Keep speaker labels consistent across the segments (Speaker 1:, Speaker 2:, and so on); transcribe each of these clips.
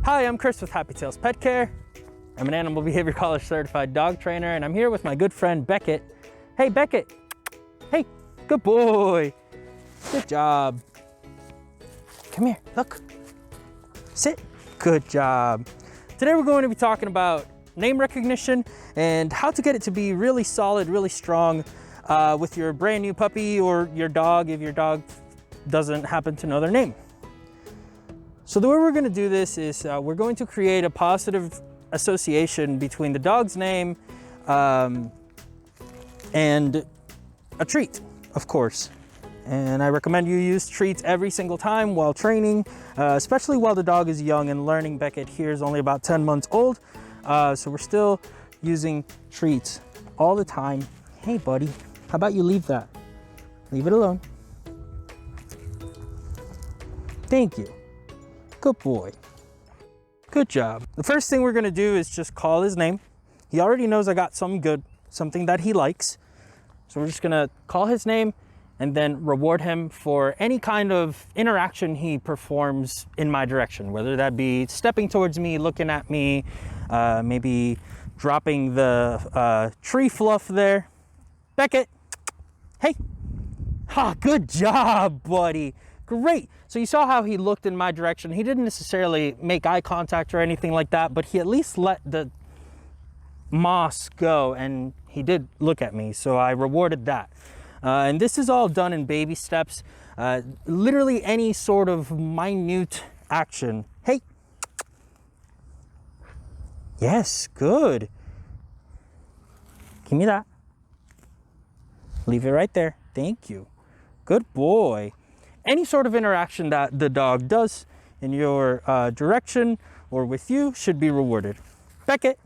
Speaker 1: Hi, I'm Chris with Happy Tails Pet Care. I'm an Animal Behavior College certified dog trainer, and I'm here with my good friend Beckett. Hey, Beckett. Hey, good boy. Good job. Come here, look. Sit. Good job. Today we're going to be talking about name recognition and how to get it to be really solid, really strong with your brand new puppy or your dog if your dog doesn't happen to know their name. So the way we're going to do this is we're going to create a positive association between the dog's name and a treat, of course. And I recommend you use treats every single time while training, especially while the dog is young and learning. Beckett here is only about 10 months old, so we're still using treats all the time. Hey buddy, how about you leave that? Leave it alone. Thank you. Good boy. Good job. The first thing we're gonna do is just call his name. He already knows I got something that he likes. So we're just gonna call his name and then reward him for any kind of interaction he performs in my direction, whether that be stepping towards me, looking at me, maybe dropping the tree fluff there. Beckett, hey. Ha, good job, buddy. Great. So you saw how he looked in my direction. He didn't necessarily make eye contact or anything like that, but he at least let the moss go and he did look at me. So I rewarded that. And this is all done in baby steps. Literally any sort of minute action. Hey. Yes, good. Give me that. Leave it right there. Thank you. Good boy. Any sort of interaction that the dog does in your direction or with you should be rewarded. Beckett,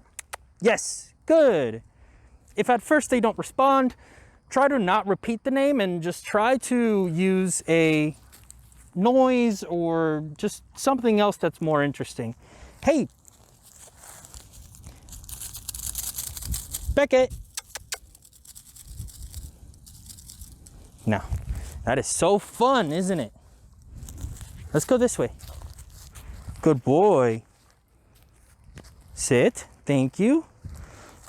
Speaker 1: yes, good. If at first they don't respond, try to not repeat the name and just try to use a noise or just something else that's more interesting. Hey, Beckett. No. That is so fun, isn't it? Let's go this way. Good boy. Sit. Thank you.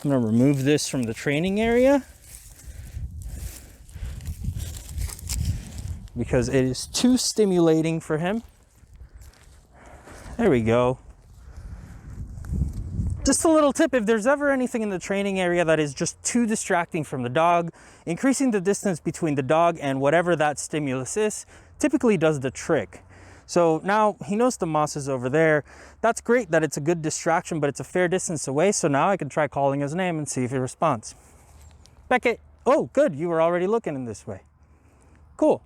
Speaker 1: I'm going to remove this from the training area because it is too stimulating for him. There we go. Just a little tip, if there's ever anything in the training area that is just too distracting from the dog, increasing the distance between the dog and whatever that stimulus is typically does the trick. So now he knows the moss is over there. That's great that it's a good distraction, but it's a fair distance away. So now I can try calling his name and see if he responds. Beckett. Oh, good. You were already looking in this way. Cool.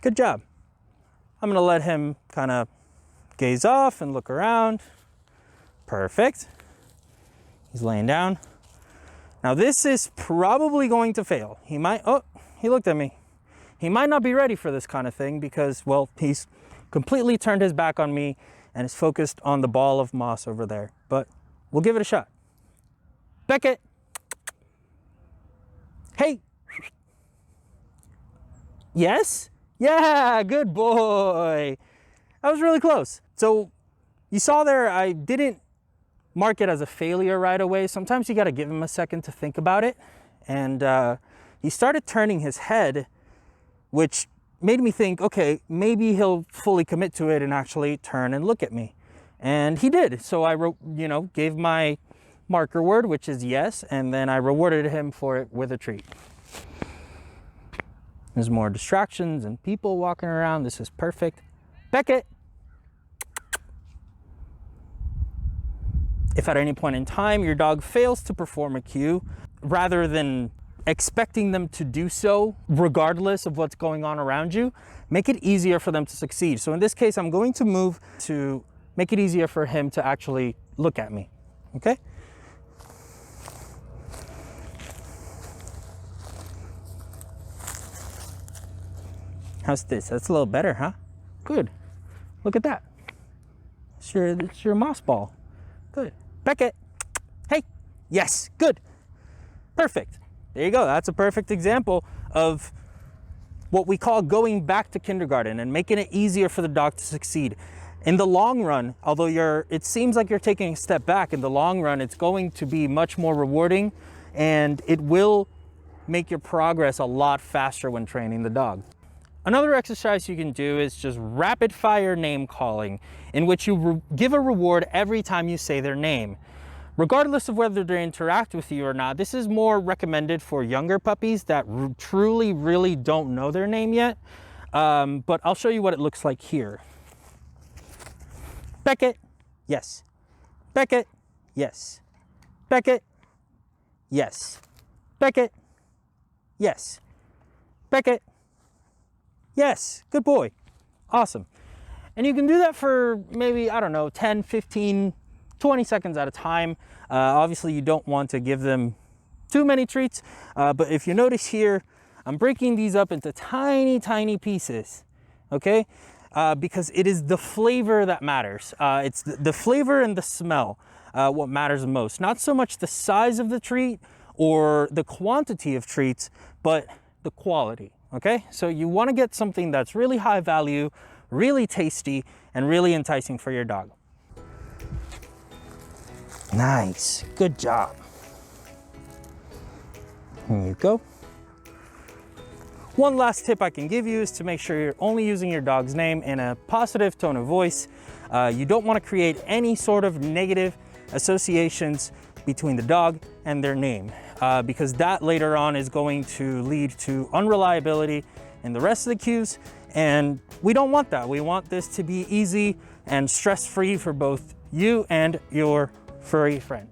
Speaker 1: Good job. I'm going to let him kind of gaze off and look around. Perfect. He's laying down. Now this is probably going to fail. He might, oh, he looked at me. He might not be ready for this kind of thing because, well, he's completely turned his back on me and is focused on the ball of moss over there. But we'll give it a shot. Beckett. Hey. Yes? Yeah, good boy. That was really close. So you saw there, I didn't mark it as a failure right away. Sometimes you got to give him a second to think about it. And he started turning his head, which made me think, okay, maybe he'll fully commit to it and actually turn and look at me. And he did. So I gave my marker word, which is yes, and then I rewarded him for it with a treat. There's more distractions and people walking around. This is perfect. Beckett. If at any point in time your dog fails to perform a cue, rather than expecting them to do so regardless of what's going on around you, make it easier for them to succeed. So in this case, I'm going to move to make it easier for him to actually look at me, okay? How's this? That's a little better, huh? Good. Look at that. It's your moss ball. Good. Beckett. Hey. Yes. Good. Perfect. There you go. That's a perfect example of what we call going back to kindergarten and making it easier for the dog to succeed. In the long run, although it seems like you're taking a step back, in the long run, it's going to be much more rewarding, and it will make your progress a lot faster when training the dog. Another exercise you can do is just rapid fire name calling, in which you give a reward every time you say their name. Regardless of whether they interact with you or not, this is more recommended for younger puppies that truly really don't know their name yet. But I'll show you what it looks like here. Beckett, yes. Beckett, yes. Beckett, yes. Beckett, yes. Beckett, yes. Good boy. Awesome. And you can do that for maybe, I don't know, 10, 15, 20 seconds at a time. Obviously, you don't want to give them too many treats, but if you notice here, I'm breaking these up into tiny, tiny pieces, okay? Because it is the flavor that matters. It's the flavor and the smell what matters most. Not so much the size of the treat or the quantity of treats, but the quality, okay? So you want to get something that's really high value, really tasty, and really enticing for your dog. Nice, good job. Here you go. One last tip I can give you is to make sure you're only using your dog's name in a positive tone of voice. You don't want to create any sort of negative associations between the dog and their name, because that later on is going to lead to unreliability in the rest of the cues, and we don't want that. We want this to be easy and stress-free for both you and your furry friend.